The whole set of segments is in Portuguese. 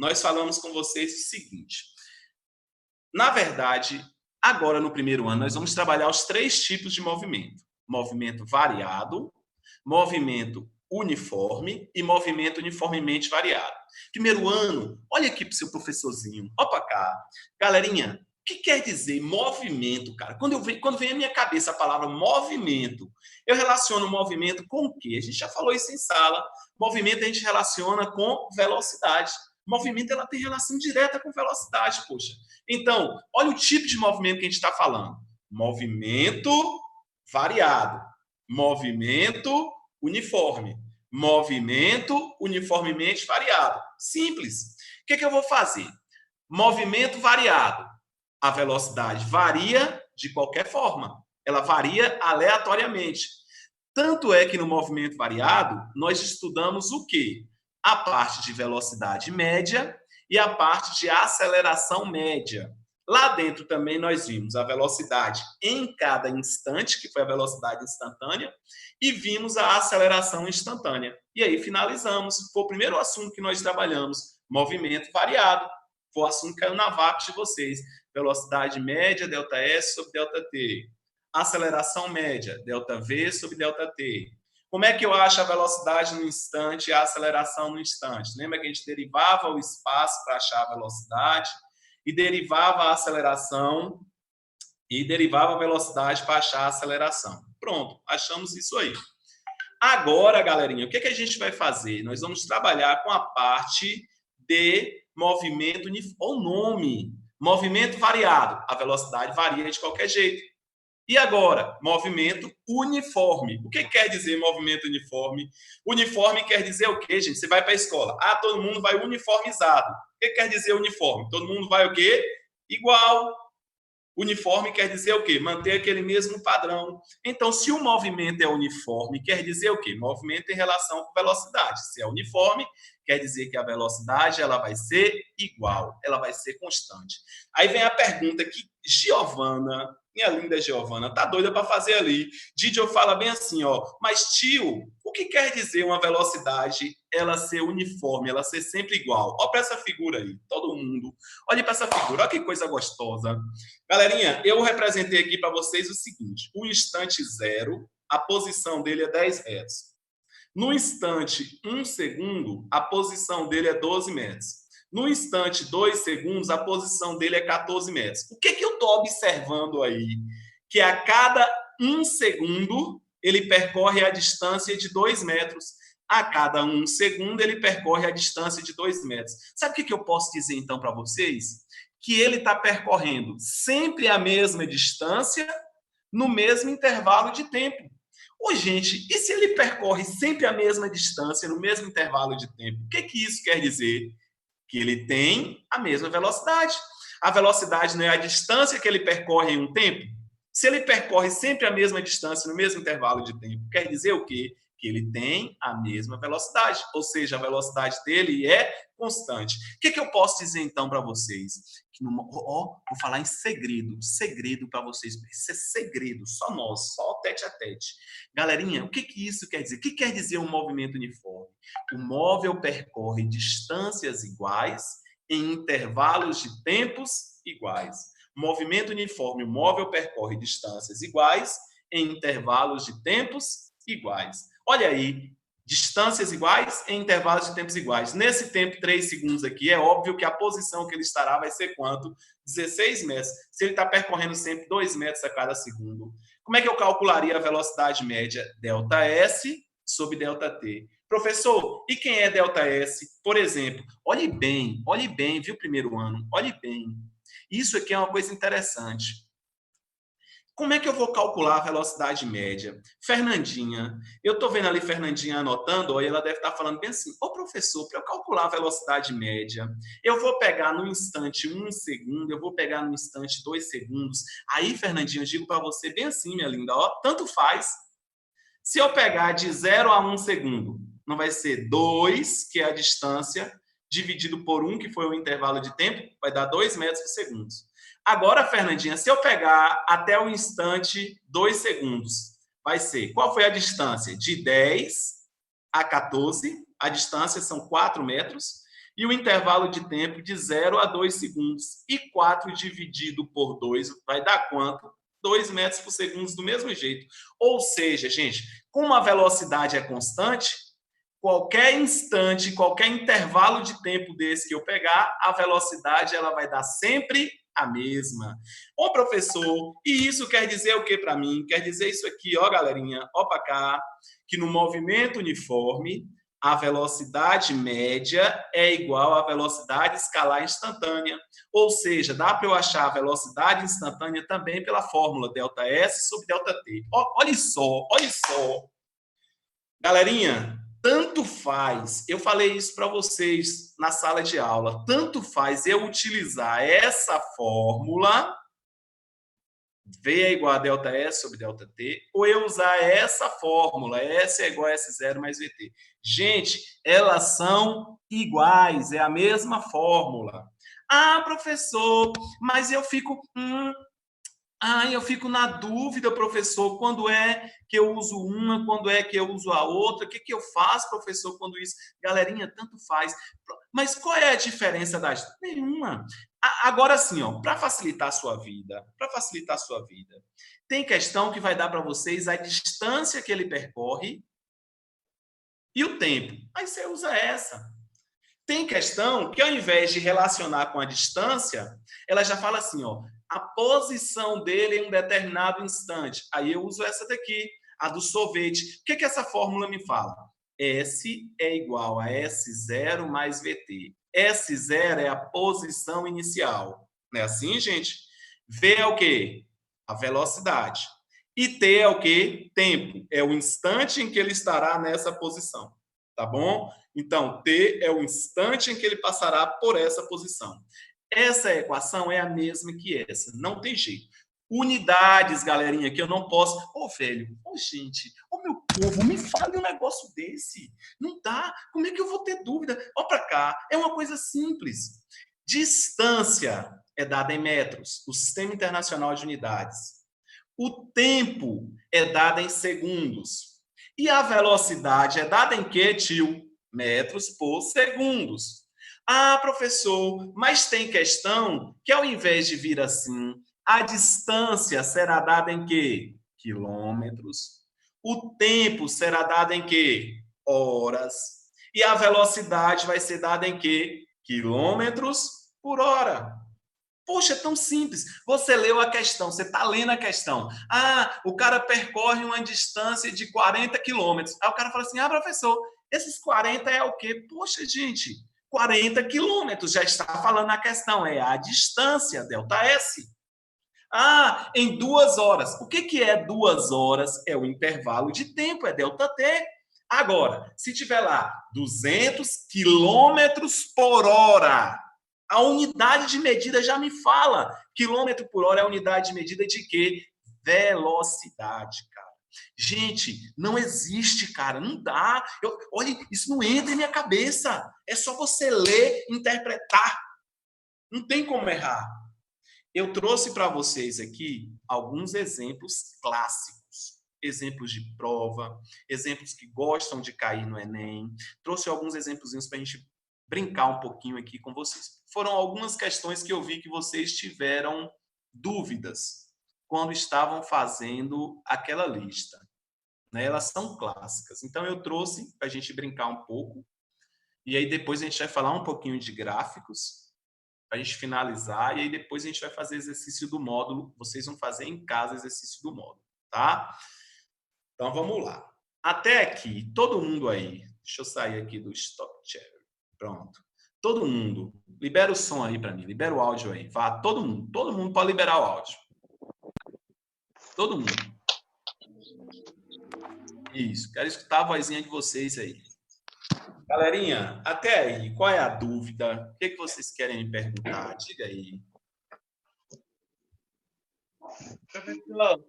nós falamos com vocês o seguinte: na verdade, agora no primeiro ano, nós vamos trabalhar os 3 tipos de movimento: movimento variado, movimento uniforme e movimento uniformemente variado. Primeiro ano, olha aqui para o seu professorzinho, olha para cá. Galerinha, o que quer dizer movimento, cara? Quando vem à minha cabeça a palavra movimento, eu relaciono movimento com o quê? A gente já falou isso em sala. Movimento a gente relaciona com velocidade. Movimento ela tem relação direta com velocidade, poxa. Então, olha o tipo de movimento que a gente está falando: movimento variado, movimento uniforme, movimento uniformemente variado. Simples. O que eu vou fazer? Movimento variado. A velocidade varia de qualquer forma. Ela varia aleatoriamente. Tanto é que no movimento variado, nós estudamos o quê? A parte de velocidade média e a parte de aceleração média. Lá dentro também nós vimos a velocidade em cada instante, que foi a velocidade instantânea, e vimos a aceleração instantânea. E aí finalizamos. Foi o primeiro assunto que nós trabalhamos: movimento variado. Foi o assunto que caiu na VAP de vocês. Velocidade média, ΔS sobre ΔT. Aceleração média, ΔV sobre ΔT. Como é que eu acho a velocidade no instante e a aceleração no instante? Lembra que a gente derivava o espaço para achar a velocidade e derivava a aceleração e derivava a velocidade para achar a aceleração. Pronto, achamos isso aí. Agora, galerinha, o que a gente vai fazer? Nós vamos trabalhar com a parte de movimento, o nome, movimento variado. A velocidade varia de qualquer jeito. E agora, movimento uniforme. O que quer dizer movimento uniforme? Uniforme quer dizer o quê, gente? Você vai para a escola. Ah, todo mundo vai uniformizado. O que quer dizer uniforme? Todo mundo vai o quê? Igual. Uniforme quer dizer o quê? Manter aquele mesmo padrão. Então, se o movimento é uniforme, quer dizer o quê? Movimento em relação com velocidade. Se é uniforme, quer dizer que a velocidade ela vai ser igual, ela vai ser constante. Aí vem a pergunta que Giovana, minha linda Giovana, tá doida para fazer ali. Didio fala bem assim, ó, mas tio, o que quer dizer uma velocidade ela ser uniforme, ela ser sempre igual? Olha para essa figura aí, todo mundo. Olhe para essa figura, olha que coisa gostosa. Galerinha, eu representei aqui para vocês o seguinte: o instante 0, a posição dele é 10 metros. No instante 1 segundo, a posição dele é 12 metros. No instante 2 segundos, a posição dele é 14 metros. O que eu estou observando aí? Que a cada 1 segundo, ele percorre a distância de 2 metros. A cada 1 segundo, ele percorre a distância de 2 metros. Sabe o que eu posso dizer, então, para vocês? Que ele está percorrendo sempre a mesma distância no mesmo intervalo de tempo. Ô, gente, e se ele percorre sempre a mesma distância no mesmo intervalo de tempo? O que isso quer dizer? Que ele tem a mesma velocidade. A velocidade não é a distância que ele percorre em um tempo? Se ele percorre sempre a mesma distância no mesmo intervalo de tempo, quer dizer o quê? Que ele tem a mesma velocidade, ou seja, a velocidade dele é constante. O que eu posso dizer então para vocês? Vou falar em segredo para vocês, isso é segredo, só nós, só tete a tete. Galerinha, o que isso quer dizer? O que quer dizer um movimento uniforme? O móvel percorre distâncias iguais em intervalos de tempos iguais. Movimento uniforme, o móvel percorre distâncias iguais em intervalos de tempos iguais. Olha aí, distâncias iguais em intervalos de tempos iguais. Nesse tempo, 3 segundos aqui, é óbvio que a posição que ele estará vai ser quanto? 16 metros. Se ele está percorrendo sempre 2 metros a cada segundo. Como é que eu calcularia a velocidade média? ΔS sobre ΔT. Professor, e quem é ΔS? Por exemplo, olhe bem, viu, primeiro ano? Olhe bem. Isso aqui é uma coisa interessante. Como é que eu vou calcular a velocidade média? Fernandinha, eu estou vendo ali Fernandinha anotando, e ela deve estar falando bem assim: ô professor, para eu calcular a velocidade média, eu vou pegar no instante 1 segundo, eu vou pegar no instante 2 segundos. Aí, Fernandinha, eu digo para você bem assim, minha linda, ó, tanto faz. Se eu pegar de 0 a 1 segundo, não vai ser 2, que é a distância, dividido por 1, que foi o intervalo de tempo, vai dar 2 metros por segundo. Agora, Fernandinha, se eu pegar até o instante 2 segundos, vai ser, qual foi a distância? De 10 a 14, a distância são 4 metros. E o intervalo de tempo de 0 a 2 segundos. E 4 dividido por 2 vai dar quanto? 2 metros por segundo do mesmo jeito. Ou seja, gente, como a velocidade é constante, qualquer instante, qualquer intervalo de tempo desse que eu pegar, a velocidade ela vai dar sempre a mesma. Ô, professor, e isso quer dizer o que para mim? Quer dizer isso aqui, ó, galerinha, ó para cá, que no movimento uniforme, a velocidade média é igual à velocidade escalar instantânea. Ou seja, dá para eu achar a velocidade instantânea também pela fórmula ΔS sobre ΔT. Olha só, olha só. Galerinha, tanto faz, eu falei isso para vocês na sala de aula, tanto faz eu utilizar essa fórmula, V é igual a ΔS sobre ΔT, ou eu usar essa fórmula, S é igual a S0 mais VT. Gente, elas são iguais, é a mesma fórmula. Ah, professor, mas eu fico na dúvida, professor, quando é que eu uso uma, quando é que eu uso a outra, o que que eu faço, professor, quando isso? Galerinha, tanto faz. Mas qual é a diferença das? Nenhuma. Agora sim, ó, para facilitar a sua vida, tem questão que vai dar para vocês a distância que ele percorre e o tempo. Aí você usa essa. Tem questão que, ao invés de relacionar com a distância, ela já fala assim, ó, a posição dele em um determinado instante. Aí eu uso essa daqui, a do sorvete. O que que essa fórmula me fala? S é igual a S0 mais VT. S0 é a posição inicial. Não é assim, gente? V é o quê? A velocidade. E T é o quê? Tempo. É o instante em que ele estará nessa posição. Tá bom? Então, T é o instante em que ele passará por essa posição. Essa equação é a mesma que essa, não tem jeito. Unidades, galerinha, que eu não posso. Ô, velho, ô, gente, ô, meu povo, me fale um negócio desse. Não dá. Como é que eu vou ter dúvida? Ó, para cá, é uma coisa simples. Distância é dada em metros, o Sistema Internacional de Unidades. O tempo é dado em segundos. E a velocidade é dada em quê, tio? Metros por segundos. Ah, professor, mas tem questão que ao invés de vir assim, a distância será dada em quê? Quilômetros. O tempo será dado em quê? Horas. E a velocidade vai ser dada em quê? Quilômetros por hora. Poxa, é tão simples. Você leu a questão, você está lendo a questão. Ah, o cara percorre uma distância de 40 quilômetros. Aí o cara fala assim, ah, professor, esses 40 é o quê? Poxa, gente, 40 quilômetros, já está falando a questão, é a distância, ΔS. Ah, em 2 horas. O que que é 2 horas? É o intervalo de tempo, é ΔT. Agora, se tiver lá 200 quilômetros por hora, a unidade de medida já me fala. Quilômetro por hora é a unidade de medida de quê? Velocidade, cara. Gente, não existe, cara. Não dá. Olha, isso não entra em minha cabeça. É só você ler, interpretar. Não tem como errar. Eu trouxe para vocês aqui alguns exemplos clássicos. Exemplos de prova, exemplos que gostam de cair no Enem. Trouxe alguns exemplos para a gente brincar um pouquinho aqui com vocês. Foram algumas questões que eu vi que vocês tiveram dúvidas quando estavam fazendo aquela lista. Né? Elas são clássicas. Então, eu trouxe para a gente brincar um pouco. E aí, depois a gente vai falar um pouquinho de gráficos, para a gente finalizar. E aí, depois a gente vai fazer exercício do módulo. Vocês vão fazer em casa exercício do módulo, tá? Então, vamos lá. Até aqui, todo mundo aí. Deixa eu sair aqui do stop share. Pronto. Todo mundo, libera o som aí para mim, libera o áudio aí. Vá, todo mundo pode liberar o áudio. Todo mundo. Isso, quero escutar a vozinha de vocês aí. Galerinha, até aí, qual é a dúvida? O que vocês querem me perguntar? Diga aí. Professor.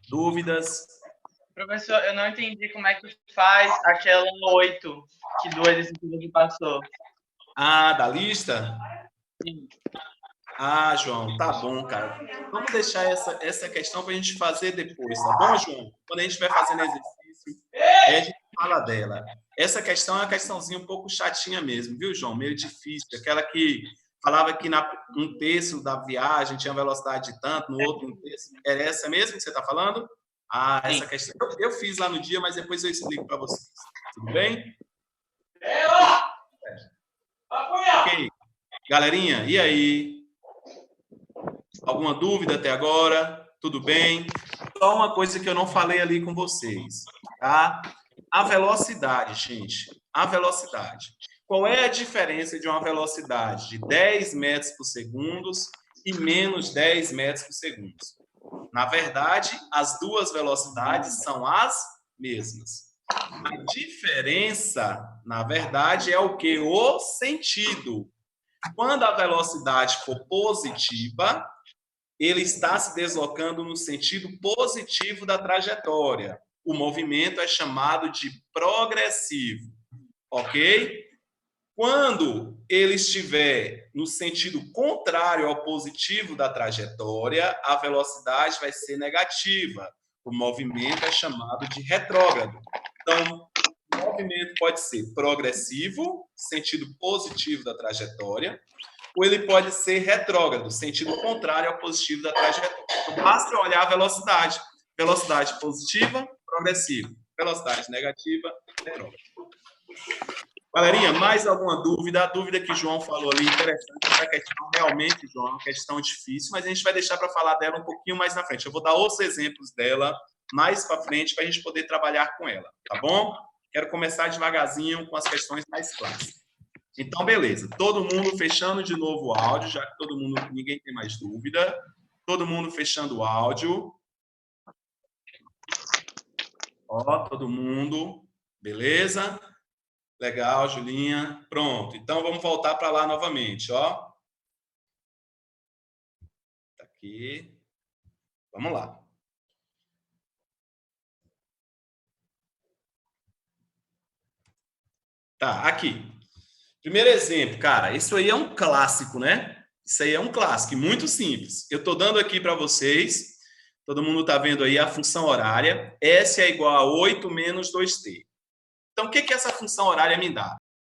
Dúvidas? Professor, eu não entendi como é que faz aquela 8 que do exercício que passou. Ah, da lista? Sim. Ah, João, tá bom, cara. Vamos deixar essa questão para a gente fazer depois, tá bom, João? Quando a gente vai fazendo exercício, a gente fala dela. Essa questão é uma questãozinha um pouco chatinha mesmo, viu, João? Meio difícil. Aquela que falava que um terço da viagem tinha velocidade de tanto, no outro um terço. É essa mesmo que você está falando? Ah, essa questão. Eu fiz lá no dia, mas depois eu explico para vocês. Tudo bem? Ok. Galerinha, e aí? Alguma dúvida até agora? Tudo bem? Só uma coisa que eu não falei ali com vocês, tá? A velocidade, gente. A velocidade. Qual é a diferença de uma velocidade de 10 metros por segundo e menos 10 metros por segundo? Na verdade, as duas velocidades são as mesmas. A diferença, na verdade, é o que? O sentido. Quando a velocidade for positiva, ele está se deslocando no sentido positivo da trajetória. O movimento é chamado de progressivo, ok? Quando ele estiver no sentido contrário ao positivo da trajetória, a velocidade vai ser negativa. O movimento é chamado de retrógrado. Então, o movimento pode ser progressivo, sentido positivo da trajetória, ou ele pode ser retrógrado, sentido contrário ao positivo da trajetória. Então, basta olhar a velocidade. Velocidade positiva, progressiva. Velocidade negativa, retrógrado. Galerinha, mais alguma dúvida? A dúvida que o João falou ali, interessante. Essa questão realmente, João, é uma questão difícil, mas a gente vai deixar para falar dela um pouquinho mais na frente. Eu vou dar outros exemplos dela mais para frente para a gente poder trabalhar com ela, tá bom? Quero começar devagarzinho com as questões mais clássicas. Então, beleza. Todo mundo fechando de novo o áudio, já que ninguém tem mais dúvida. Todo mundo fechando o áudio. Ó, todo mundo. Beleza? Legal, Julinha. Pronto. Então, vamos voltar para lá novamente, ó. Tá aqui. Vamos lá. Tá, aqui. Primeiro exemplo, cara, isso aí é um clássico, né? Isso aí é um clássico, muito simples. Eu estou dando aqui para vocês, todo mundo está vendo aí a função horária, S é igual a 8 menos 2t. Então, o que essa função horária me dá?